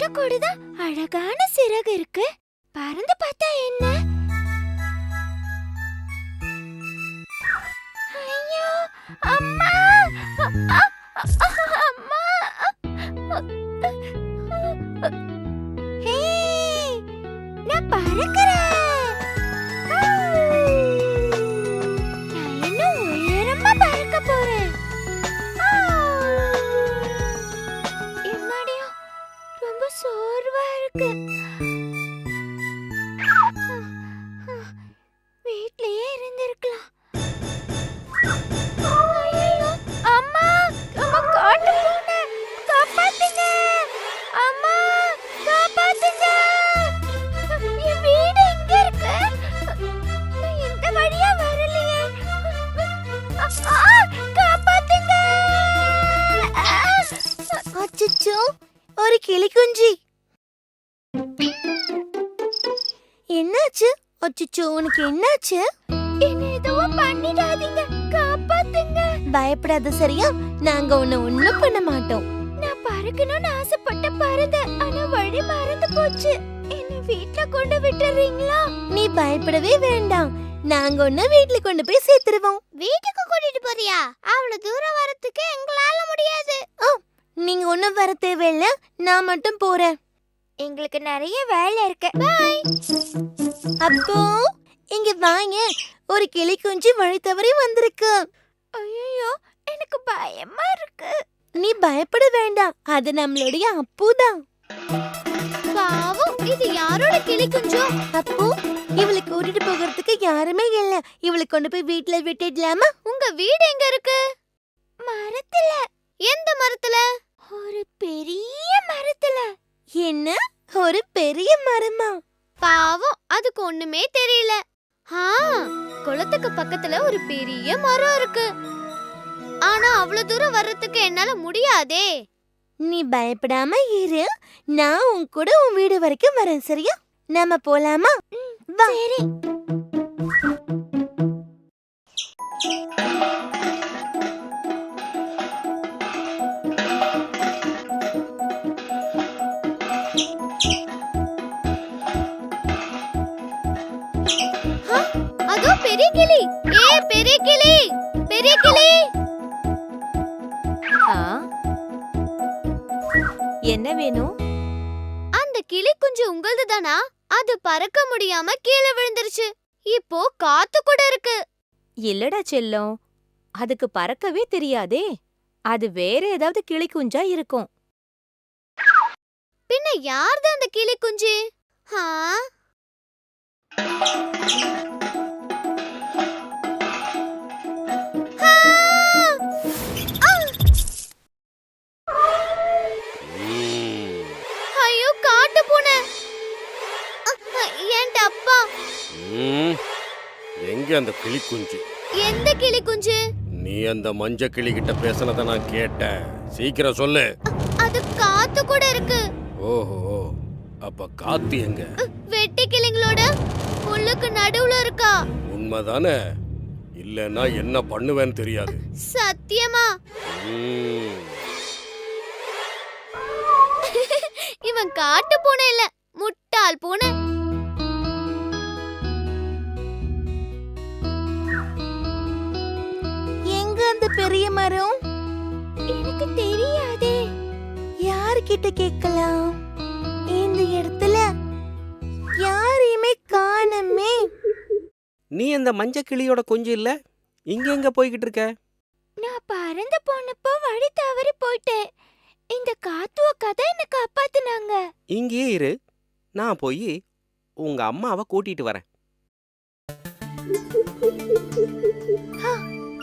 கிட்ட கூட அழகான சிறகு இருக்கு. பறந்து பார்த்தா என்ன? ஐயோ அம்மா, அம்மா. ஹே, நான் பறக்கிறேன். நான் இன்னும் உயரமா பறக்க போறேன். என்னடியா ரொம்ப சோர்வா இருக்கு. வீட்லயே இருந்திருக்கலாம். ஐயோ அம்மா, அம்மா காட்டு பூனை, காப்பாத்துங்க. அம்மா காப்பாத்துங்க. என் வீடு எங்க இருக்கு? நான் இந்த வழியா வரலையே. காப்பாத்துங்க. அச்சச்சோ, ஒரு கிளி குஞ்சி. என்னாச்சு? அச்சச்சோ, உனக்கு என்னாச்சு? என்ன எதுவும் பண்ணிடாதீங்க, காப்பாத்துங்க. பயப்படாத சரியா? நாங்க உன்னை ஒண்ணும் பண்ண மாட்டோம். நான் பறக்கணும்னு ஆசைப்பட்ட பறந்தேன், ஆனா வழி மறந்து போச்சு. என்னை வீட்ல கொண்டு விட்டுறீங்களா? நீ பயப்படவே வேண்டாம். நாங்க உன்னை வீட்டுல கொண்டு போய் சேர்த்துருவோம். வீட்டுக்கு கூட்டிட்டு போறியா? அவ்வளவு தூரம் வரதுக்கு எங்களால முடியாது. நீங்க ஒண்ணும் வர தேவையில்ல, நான் மட்டும் போறேன். எங்களுக்கு நிறைய வேலை இருக்கு. பை. அப்போ இங்க வாங்க, ஒரு கிளி குஞ்சு வழி தவறி வந்திருக்கு. ஐயோ, எனக்கு பயமா இருக்கு. நீ பயப்பட வேண்டாம், அது நம்மளுடைய அப்புதான். பாவம், இது யாரோட கிளி குஞ்சோ? அப்போ இவளை கூட்டிட்டு போகிறதுக்கு யாருமே இல்ல. இவளை கொண்டு போய் வீட்டுல விட்டுடலாமா? உங்க வீடு எங்க இருக்கு? மரத்துல. எந்த மரத்துல? ஒரு பெரிய மரத்துல. என்ன, ஒரு பெரிய மரமா? பாவம், அதுக்கு ஒண்ணுமே தெரியல. குளத்துக்கு பக்கத்துல ஒரு பெரிய மரம் இருக்கு. ஆனா அவ்வளவு தூரம் வர்றதுக்கு என்னால முடியாதே. நீ பயப்படாம இரு, நான் உன் கூட உன் வீடு வரைக்கும் வரேன். சரியா? நாம போலாமா? வா. சரி. அதோ பெரிய கிளி. பெரிய கிளி, பெரிய கிளி. என்ன வேணும்? அந்த கிளி குஞ்சு உங்களது தானா? அது பறக்க முடியாம கீழே விழுந்துருச்சு. இப்போ காத்து கூட இருக்கு. இல்லடா செல்லம், அதுக்கு பறக்கவே தெரியாதே. அது வேற ஏதாவது கிளி குஞ்சா இருக்கும். பின்ன யார்தான் அந்த கிளி குஞ்சு? ஐயோ, காட்டு பூனை. ஏன்டா அப்பா? எங்க அந்த கிளி குஞ்சு? எந்த கிளி குஞ்சு? நீ அந்த மஞ்ச கிளி கிட்ட பேசனத நான் கேட்டேன். சீக்கிரம் சொல்லு. அது காத்து கூட இருக்கு. ஓஹோ, அப்ப காத்து எங்க? வெட்டி கிளிங்களோட புல்லுக்கு நடுவுல இருக்கா. உண்மைதானே? இல்லன்னா என்ன பண்ணுவேன்னு தெரியாது. சத்தியமா? இவன் காட்டு பூனை இல்ல, முட்டாள் பூனை. எங்க அந்த பெரிய மரம்? எனக்கு தெரியாதே. யார்கிட்ட கேட்கலாம்? இந்த இடத்துல யாரையுமே காணமே. நீ அந்த மஞ்ச கிளியோட கொஞ்சம் இல்ல, இங்க எங்க போய்கிட்டு இருக்க? நான் பறந்து போனப்போ வழி தவறி போயிட்டேன். இந்த காத்துவ கதை என்ன காப்பாத்துனாங்க. இங்கேயே இரு, நான் போய் உங்க அம்மாவை கூட்டிட்டு வரேன்.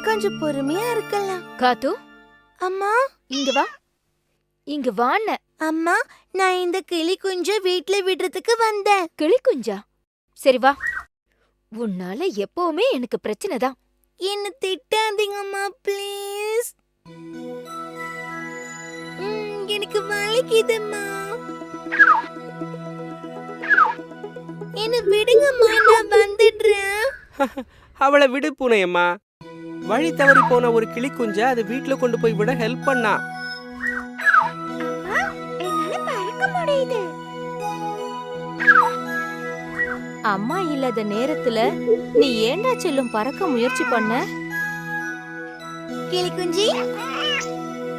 கொஞ்சம் பொறுமையா இருக்கலாம். காத்து, அம்மா, இங்க வா. இங்க வாண்ண. அம்மா, நான் இந்த கிளி குஞ்ச வீட்ல விடுறதுக்கு வந்தேன். கிளி குஞ்சா? சரி வா. உன்னால எப்பவுமே எனக்கு பிரச்சனை தான். என்ன திட்டாதீங்கம்மா ப்ளீஸ். எனக்கு வலிக்குதும்மா. என்ன விடுங்கம்மா, நான் வந்துடுறேன். அவளை விடு பூனையம்மா. வழி தவறி போன ஒரு கிளி குஞ்ச அது வீட்டுல கொண்டு போய் விட ஹெல்ப் பண்ணா. என்னால பறக்க முடியுது. அம்மா இல்லாத நேரத்துல நீ ஏன்டா செல்லும் பறக்க முயற்சி பண்ண? கிளி குஞ்சி,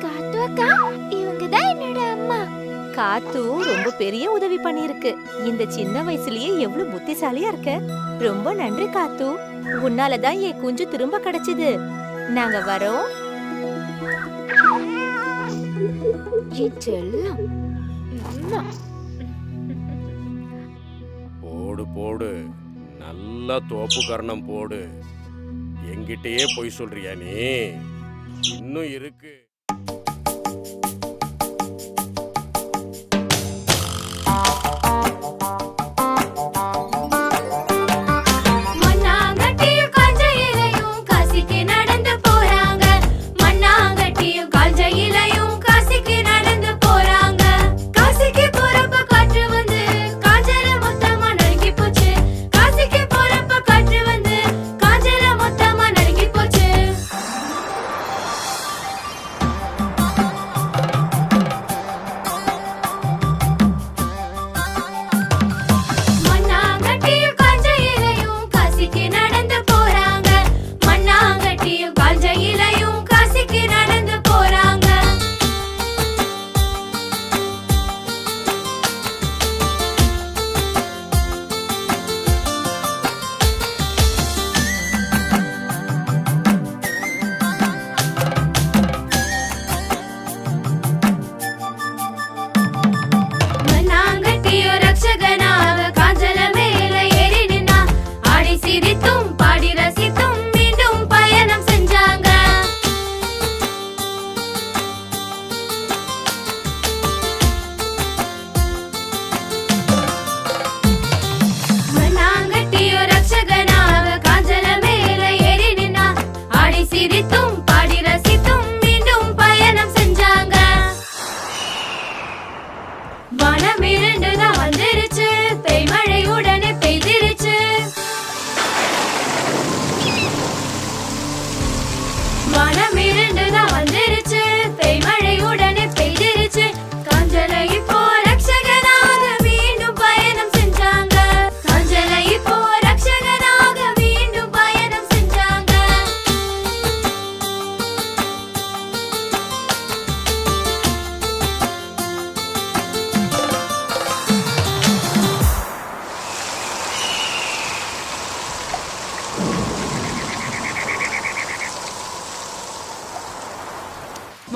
காத்து அக்கா, இவங்க தான் என்னோட அம்மா. காத்து ரொம்ப பெரிய உதவி பண்ணிருக்கு. இந்த சின்ன வயசுலயே எவ்வளவு புத்திசாலியா இருக்க. ரொம்ப நன்றி காத்து. உன்னாலதான் என் குஞ்சு திரும்ப கிடைச்சது. நாங்க வரோம். என் செல்லம். அம்மா. போடு போடு, நல்லா தோப்பு கரணம் போடு. என்கிட்டயே பொய் சொல்றியா நீ? இன்னும் இருக்கு.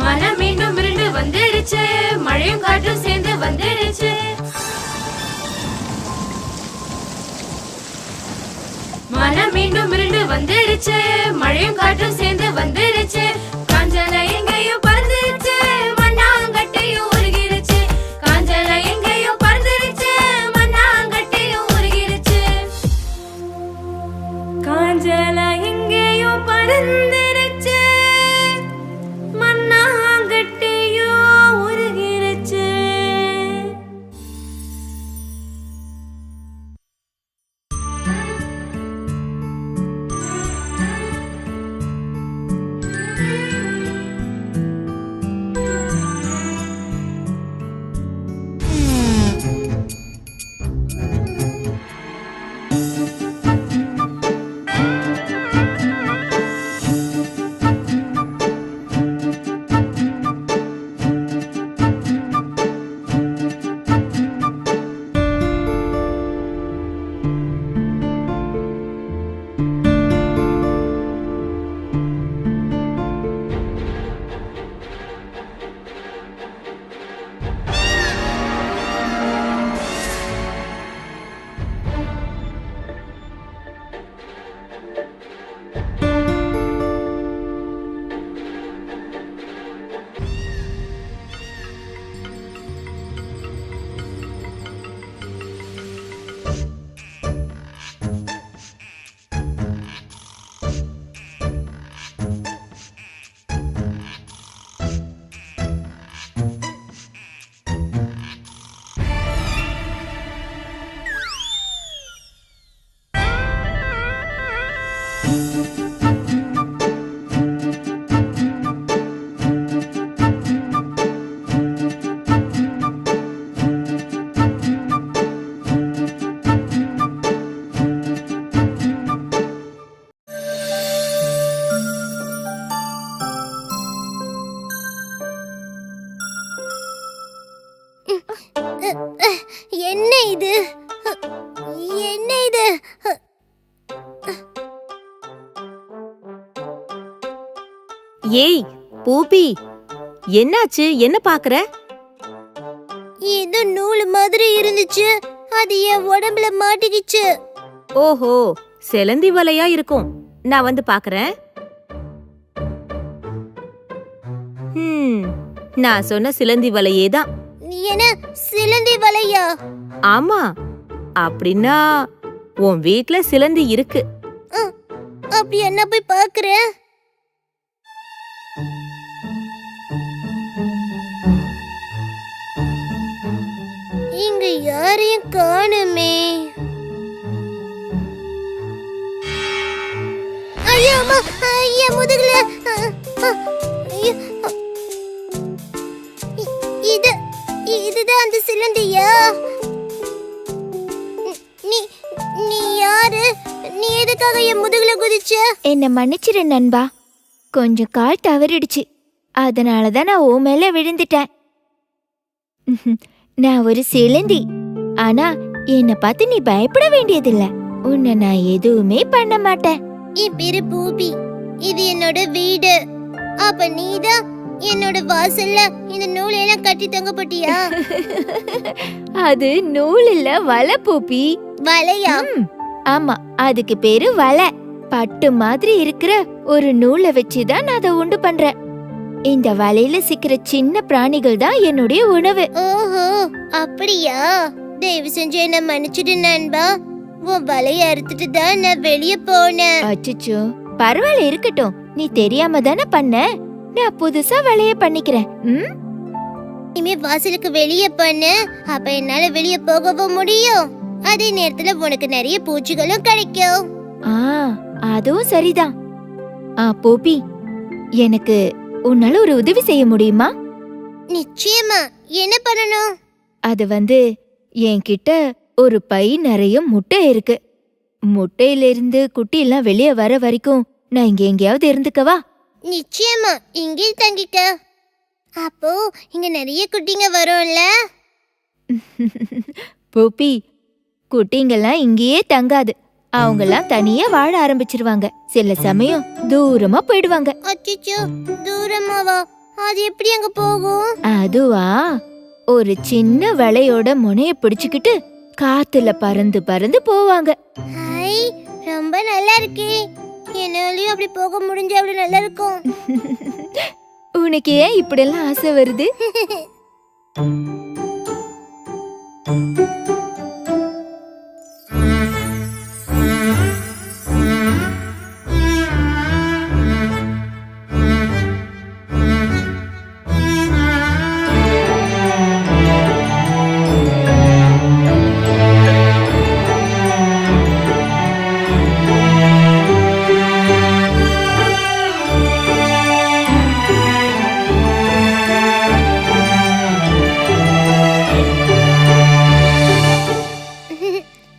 மனம் மீண்டும் மிரண்டு வந்துருச்சு, மழையும் காற்றும் சேர்ந்து வந்துருச்சு. மனம் மீண்டும் மிரண்டு வந்துருச்சு, மழையும் காற்றும் சேர்ந்து வந்துருச்சு. காஞ்சல எங்கேயும் பறந்துருச்சு, மண்ணாங்கட்டியும் உருகிருச்சு. காஞ்சல எங்கேயும் பறந்துருச்சு, மண்ணாங்கட்டியும் உருகிருச்சு. காஞ்சல எங்கேயும் பறந்துருச்சு, மண்ணாங்கட்டியும் உருகிருச்சு. என்ன இது? என்ன இது? ஏய் பூபி, என்னாச்சு? என்ன பாக்குற? ஏதோ நூல் மாதிரி இருந்துச்சு, அது என் உடம்புல மாட்டிக்கிச்சு. ஓஹோ, செலந்தி வலையா இருக்கும். நான் வந்து பாக்குறேன். நான் சொன்ன சிலந்தி வலையே தான். என்ன சிலந்தி வலையா? ஆமா, அப்படின்னா உன் வீட்ல சிலந்தி இருக்கு. அப்படி என்ன போய் பாக்குறேன். இங்க யாரையும் காணுமே. ஐயோ அம்மா, ஐயா முதுகுல. ஐயோ. இதுதான் அந்த சிலந்தியா? நீ நீ யாரு? நீ எதுக்காக என் முதுகுல குதிச்ச? என்ன மன்னிச்சிரு நண்பா, கொஞ்சம் கால் தவறிடுச்சு, அதனாலதான் நான் உன் மேல விழுந்துட்டேன். நான் ஒரு சிலந்தி, ஆனா என்னை பார்த்து நீ பயப்பட வேண்டியதில்ல. உன்னை நான் எதுவுமே பண்ண மாட்டேன். என் பேரு பூபி, இது என்னோட வீடு. அப்ப நீதான் என்னோட வாசல்ல இந்த நூலையெல்லாம் கட்டி தொங்க போட்டியா? அது நூல் இல்ல, வலை பூபி. வலையா? ஆமா, அதுக்கு பேரு வலை. பட்டு மாதிரி இருக்கிற ஒரு நூலை வச்சுதான் நான் அதை உண்டு பண்றேன். இந்த வலையில சிக்கிற சின்ன பிராணிகள் தான் என்னுடைய உணவு. ஓஹோ, அப்படியா? தயவு செஞ்சு என்ன மன்னிச்சிடு நண்பா. உன் வலைய அறுத்துட்டு தான் நான் வெளிய போனேன். அச்சச்சோ, பரவாயில்ல, இருக்கட்டும். நீ தெரியாம தானே பண்ண. நான் புதுசா வலைய பண்ணிக்கிறேன். இனிமே வாசலுக்கு வெளிய பண்ணு, அப்ப என்னால வெளிய போகவும் முடியும். அதே நேரத்துல உனக்கு நிறைய பூச்சிகளும் கிடைக்கும். அதுவும் சரிதான். போபி, எனக்கு உன்னால ஒரு உதவி செய்ய முடியுமா? நிச்சயமா. என்ன பண்ணணும்? அது என்கிட்ட ஒரு பை நிறைய முட்டை இருக்கு. முட்டையிலிருந்து குட்டி எல்லாம் வெளியே வர வரைக்கும் நான் இங்க எங்கேயாவது இருந்துக்கவா? நிச்சயமா, இங்கே தங்கிக்க. அப்போ இங்க நிறைய குட்டிங்க வரும்ல? பூபி, குட்டிங்கெல்லாம் இங்கேயே தங்காது. அவங்கெல்லாம் தனியா வாழ ஆரம்பிச்சிருவாங்க. சில சமயம் தூரமா போயிடுவாங்க. அச்சச்சோ, தூரமாவா? அது எப்படி அங்க போகும்? அதுவா, ஒரு சின்ன வலையோட முனைய பிடிச்சுக்கிட்டு காத்துல பறந்து பறந்து போவாங்க. ஹை, ரொம்ப நல்லா இருக்கே. என்னாலயும் அப்படி போக முடிஞ்சா அவ்வளவு நல்லா இருக்கும். உனக்கு ஏன் இப்படியெல்லாம் ஆசை வருது?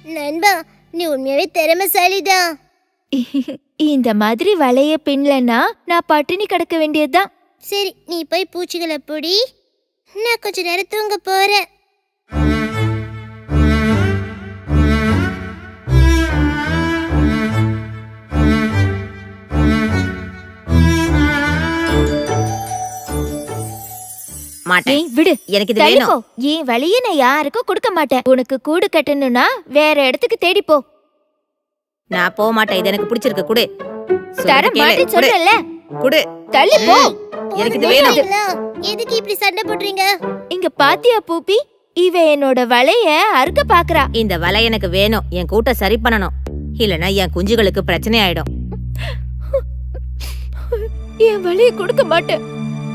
நண்பா, நீ உண்மையாவே திறமைசாலிதான். இந்த மாதிரி வலைய பின்னலனா நான் பட்டினி கிடக்க வேண்டியதுதான். சரி, நீ போய் பூச்சிகளை பிடி. நான் கொஞ்ச நேரம் தூங்க போறேன். ஏய், விடு, எனக்கு இது தள்ளி வேணும். போ. என் வழியை நான் யாருக்கும் கொடுக்க மாட்டேன். உனக்கு கூடு கட்டணும்னா வேற இடத்துக்கு தேடி போ. நான் போக மாட்டேன். இது எனக்கு பிடிச்சிருக்கு. குடு. தர மாட்டேன்னு சொல்றல. குடு. தள்ளி போ. எனக்கு இது வேணும். போறீங்களா? எதுக்கு இப்படி சண்டை போடுறீங்க? இங்க பாத்தியா பூபி, இவ என்னோட வலைய அறுக்க பாக்குறா. இந்த வலை எனக்கு வேணும். என் கூட்ட சரி பண்ணணும். இல்லனா என் குஞ்சுகளுக்கு பிரச்சனை ஆயிடும். என் வலைய கொடுக்க மாட்டேன்.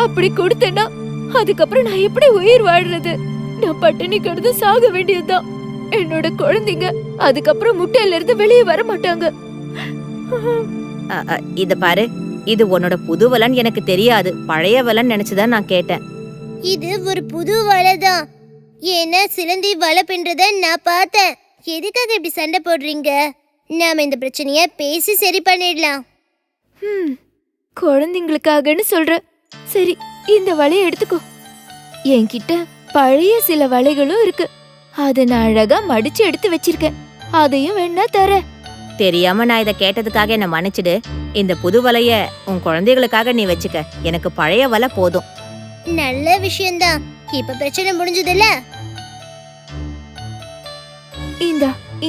அப்படி கொடுத்தேன்னா அதுக்கப்புறம் நான் எப்படி உயிர் வாழ்றது? நான் பட்டினி கிடந்து சாக வேண்டியதுதான். என்னோட குழந்தைங்க அதுக்கப்புறம் முட்டையில இருந்து வெளியே வர மாட்டாங்க. இத பாரு, இது உன்னோட புது வலைன்னு எனக்கு தெரியாது. பழைய வலைன்னு நினைச்சுதான் நான் கேட்டேன். இது ஒரு புது வலைதான். ஏன்னா சிலந்தி வலை பின்றத நான் பார்த்தேன். எதுக்காக இப்படி சண்டை போடுறீங்க? நாம இந்த பிரச்சனைய பேசி சரி பண்ணிடலாம். குழந்தைங்களுக்காகன்னு சொல்ற. சரி, இந்த வலைய எடுத்துக்கோ. என்கிட்ட பழைய சில வளைகளும் இருக்கு. அதை நான் அழகா மடிச்சு எடுத்து வச்சிருக்கேன். அதையும் வேணா தரேன். தெரியாம நான் இத கேட்டதுக்காக என்ன மன்னிச்சிடு. இந்த புது வலைய உன் குழந்தைகளுக்காக நீ வச்சுக்க. எனக்கு பழைய வலை போதும். நல்ல விஷயம்தான். இப்ப பிரச்சனை முடிஞ்சதுல.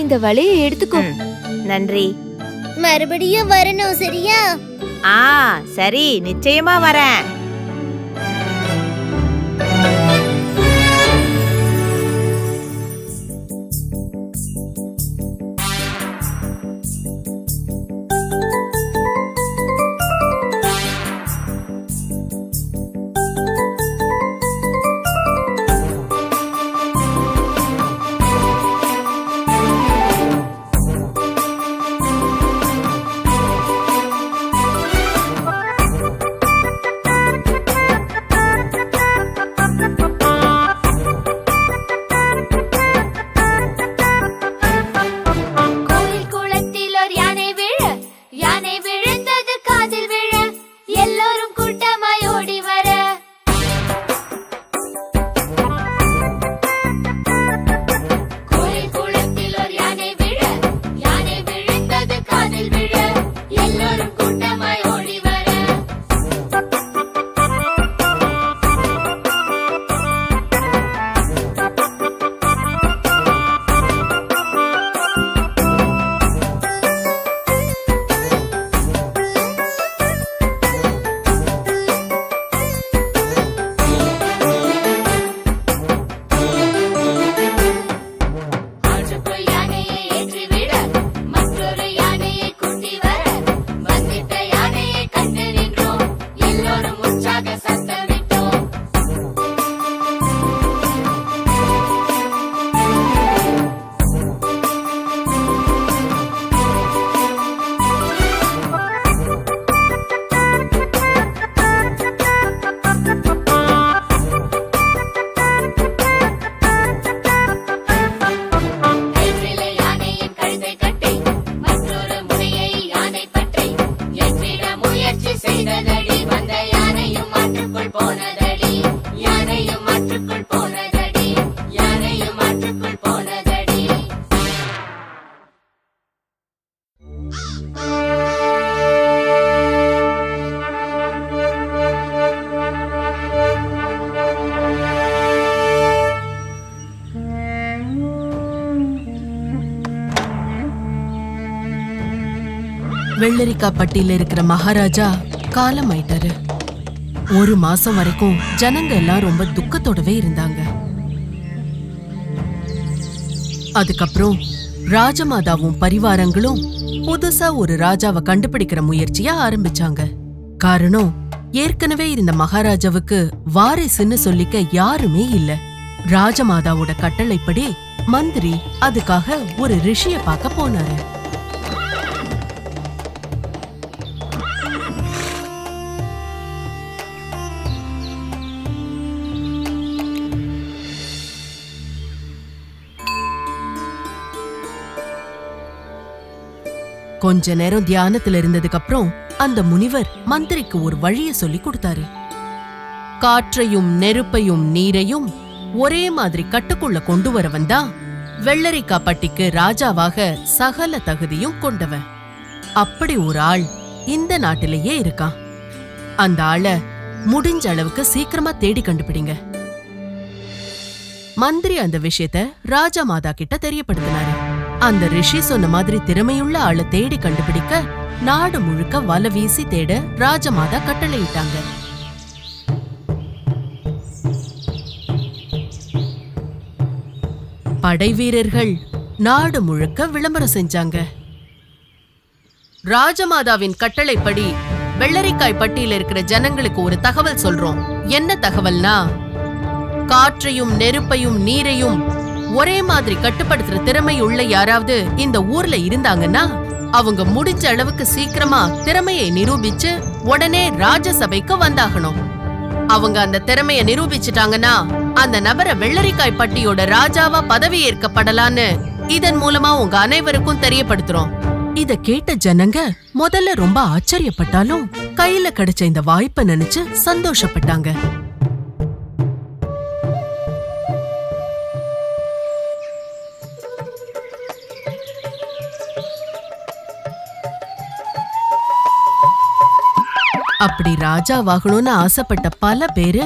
இந்த வலையை எடுத்துக்கோ. நன்றி. மறுபடியும் வரணும், சரியா? சரி, நிச்சயமா வரேன். வெள்ளரிக்காப்பட்டியில இருக்கிற மகாராஜா காலம் ஆயிட்டாரு. 1 மாசம் வரைக்கும் ஜனங்க எல்லாம் ரொம்ப துக்கத்தோடவே இருந்தாங்க. அதுக்கப்புறம் ராஜமாதாவும் பரிவாரங்களும் புதுசா ஒரு ராஜாவை கண்டுபிடிக்கிற முயற்சிய ஆரம்பிச்சாங்க. காரணம், ஏற்கனவே இருந்த மகாராஜாவுக்கு வாரிசுன்னு சொல்லிக்க யாருமே இல்ல. ராஜமாதாவோட கட்டளைப்படி மந்திரி அதுக்காக ஒரு ரிஷிய பார்க்க போனாரு. கொஞ்ச நேரம் தியானத்துல இருந்ததுக்கு அப்புறம் அந்த முனிவர் மந்திரிக்கு ஒரு வழிய சொல்லி கொடுத்தாரு. காற்றையும் நெருப்பையும் நீரையும் ஒரே மாதிரி கட்டுக்குள்ள கொண்டு வரவன் தான் வெள்ளரிக்காப்பட்டிக்கு ராஜாவாக சகல தகுதியும் கொண்டவன். அப்படி ஒரு ஆள் இந்த நாட்டிலேயே இருக்கான். அந்த ஆளை முடிஞ்ச அளவுக்கு சீக்கிரமா தேடி கண்டுபிடிங்க. மந்திரி அந்த விஷயத்த ராஜமாதா கிட்ட தெரியப்படுத்தினாரு. அந்த ரிஷி சொன்ன மாதிரி திறமையுள்ள ஆளை தேடி கண்டுபிடிக்க நாடு முழுக்க வலை வீசி தேட ராஜமாதா கட்டளையிட்டாங்க. படை வீரர்கள் நாடு முழுக்க விளம்பரம் செஞ்சாங்க. ராஜமாதாவின் கட்டளைப்படி வெள்ளரிக்காய் பட்டியில இருக்கிற ஜனங்களுக்கு ஒரு தகவல் சொல்றோம். என்ன தகவல்னா, காற்றையும் நெருப்பையும் நீரையும் ஒரே மாதிரி கட்டுப்படுத்துற திறமை உள்ள யாராவது இந்த ஊர்ல இருந்தாங்கன்னா அவங்க முடிஞ்ச அளவுக்கு சீக்கிரமா திறமையை நிரூபிச்சு உடனே ராஜசபைக்கு வந்தாகணும். அவங்க அந்த திறமையை நிரூபிச்சுட்டாங்கன்னா அந்த நபரை வெள்ளரிக்காய் பட்டியோட ராஜாவா பதவி ஏற்கப்படலான்னு இதன் மூலமா உங்க அனைவருக்கும் தெரியப்படுத்துறோம். இத கேட்ட ஜனங்க முதல்ல ரொம்ப ஆச்சரியப்பட்டாலும் கையில கிடைச்ச இந்த வாய்ப்பை நினைச்சு சந்தோஷப்பட்டாங்க. அப்படி ராஜாவாகணும்னு ஆசைப்பட்ட பல பேரு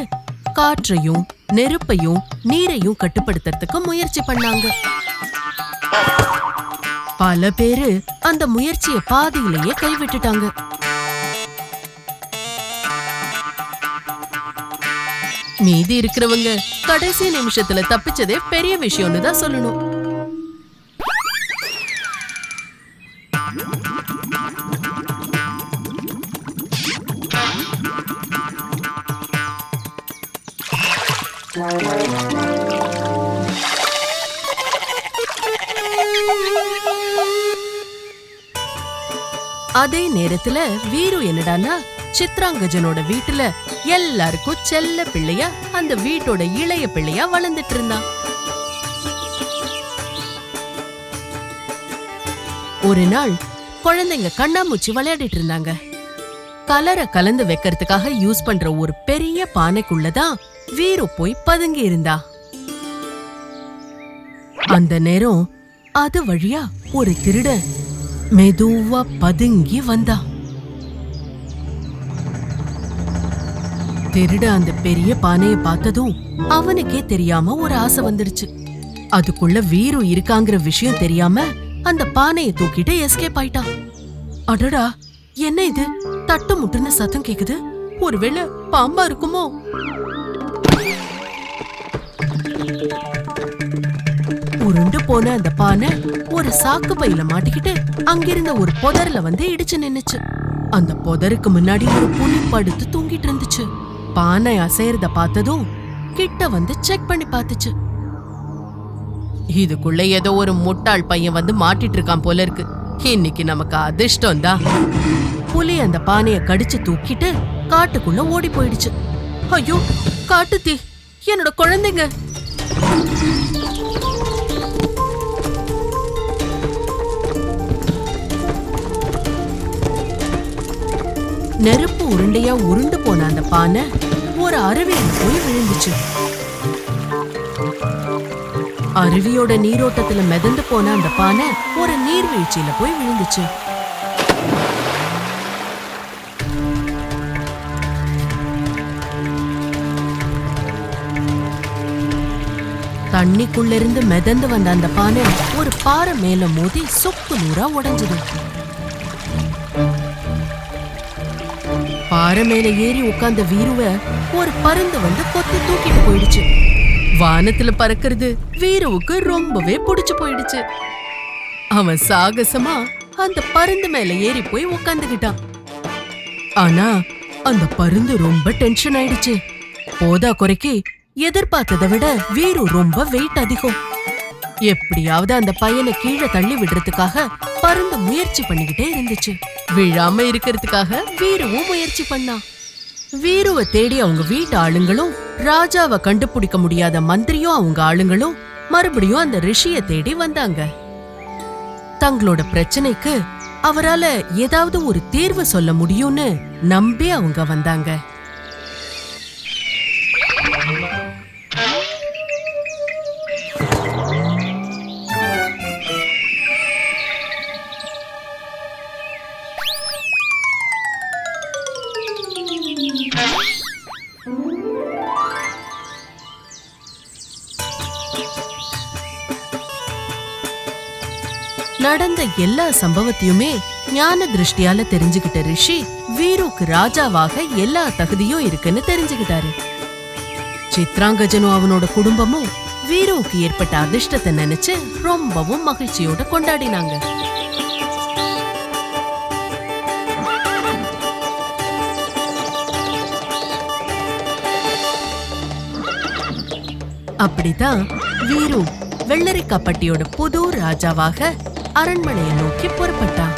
காற்றையும் நெருப்பையும் நீரையும் கட்டுப்படுத்துறதுக்கு முயற்சி பண்ணாங்க. பல பேரு அந்த முயற்சிய பாதியிலேயே கைவிட்டுட்டாங்க. மீதி இருக்கிறவங்க கடைசி நிமிஷத்துல தப்பிச்சதே பெரிய விஷயம்னு தான் சொல்லணும். அதே நேரத்துல வீரு என்னடான்னா சித்ராங்கஜனோட வீட்டுல எல்லாருக்கும் செல்ல பிள்ளையா அந்த வீட்டோட இளைய பிள்ளையா வளர்ந்துட்டு இருந்தான். ஒரு நாள் குழந்தைங்க கண்ணாமூச்சி விளையாடிட்டு இருந்தாங்க. கலரை கலந்து வைக்கிறதுக்காக யூஸ் பண்ற ஒரு பெரிய பானைக்குள்ளதான் வீரு போய் பதுங்கி இருந்தா. அந்த நேரம் அது வழியா ஒரு திருடன் மெதுவா பதுங்கி வந்தா. திருட அந்த பெரிய பானைய பார்த்ததும் அவனுக்கே தெரியாம ஒரு ஆசை வந்துடுச்சு. அதுக்குள்ள வீரு இருக்காங்கிற விஷயம் தெரியாம அந்த பானையை தூக்கிட்டு எஸ்கேப் ஆயிட்டான். அடடா, என்ன இது? தட்டு முட்டுன்னு சத்தம் கேக்குது. ஒருவேளை பாம்பா இருக்குமோ? உருண்டு போன அந்த பானை ஒரு சாக்கு பையில மாட்டிக்கிட்டு அங்கிருந்த ஒரு புதர்ல வந்து இடிச்சு நின்னுச்சு. அந்த புதருக்கு முன்னாடி ஒரு புலி படுத்து தூங்கிட்டு இருந்துச்சு. பானை அசையறத பார்த்ததும் கிட்ட வந்து செக் பண்ணி பார்த்துச்சு. இதுக்குள்ள ஏதோ ஒரு முட்டாள் பையன் வந்து மாட்டிட்டு இருக்கான் போல இருக்கு. இன்னைக்கு நமக்கு அதிர்ஷ்டம் தான். புலி அந்த பானைய கடிச்சு தூக்கிட்டு காட்டுக்குள்ள ஓடி போயிடுச்சு. ஐயோ, காட்டு தீ! என்னோட குழந்தைங்க! நெருப்பு உருண்டையா உருண்டு போன அந்த பானை ஒரு அருவியில போய் விழுந்துச்சு. அருவியோட நீரோட்டத்துல மிதந்து போன அந்த பானை ஒரு நீர்வீழ்ச்சியில போய் விழுந்துச்சு. தண்ணிக்குள்ள இருந்து மிதந்து வந்த அந்த பானை ஒரு பாறை மேல மோதி சொக்கு நூறா உடைஞ்சது. பாறை மேல ஏறி உட்கார்ந்த வீருவ ஒரு பருந்து வந்து கொத்தி தூக்கிட்டு போயிடுச்சு. வானத்துல பறக்கிறது வீருவுக்கு ரொம்பவே பிடிச்சு போயிடுச்சு. அவன் சாகசமா அந்த பருந்து மேல ஏறி போய் உட்கார்ந்துகிட்டான். ஆனா அந்த பருந்து ரொம்ப டென்ஷன் ஆயிடுச்சு. போதா குறைக்கு எதிர்பார்த்ததை விட வீரு ரொம்ப வெயிட் அதிகம். எப்படியாவது அந்த பையனை கீழே தள்ளி விடுறதுக்காக பருந்து முயற்சி பண்ணிக்கிட்டே இருந்துச்சு. விழாம இருக்கிறதுக்காக வீருவும் முயற்சி பண்ணான். வீருவை தேடி அவங்க வீட்டு ஆளுங்களும் ராஜாவை கண்டுபிடிக்க முடியாத மந்திரியும் அவங்க ஆளுங்களும் மறுபடியும் அந்த ரிஷிய தேடி வந்தாங்க. தங்களோட பிரச்சனைக்கு அவரால ஏதாவது ஒரு தீர்வு சொல்ல முடியும்னு நம்பி அவங்க வந்தாங்க. நடந்த எல்லா சம்பவத்தையுமே ஞான திருஷ்டியால தெரிஞ்சுக்கிட்ட ரிஷி வீருக்கு ராஜாவாக எல்லா தகுதியும் இருக்குன்னு தெரிஞ்சுக்கிட்டாரு. சித்ராங்கஜனும் அவனோட குடும்பமும் வீருக்கு ஏற்பட்ட அதிர்ஷ்டத்தை நினைச்சு ரொம்பவும் மகிழ்ச்சியோட கொண்டாடினாங்க. அப்படிதான் வீரு வெள்ளரிக்காப்பட்டியோட புது ராஜாவாக அரண்மனையை நோக்கி புறப்பட்டான்.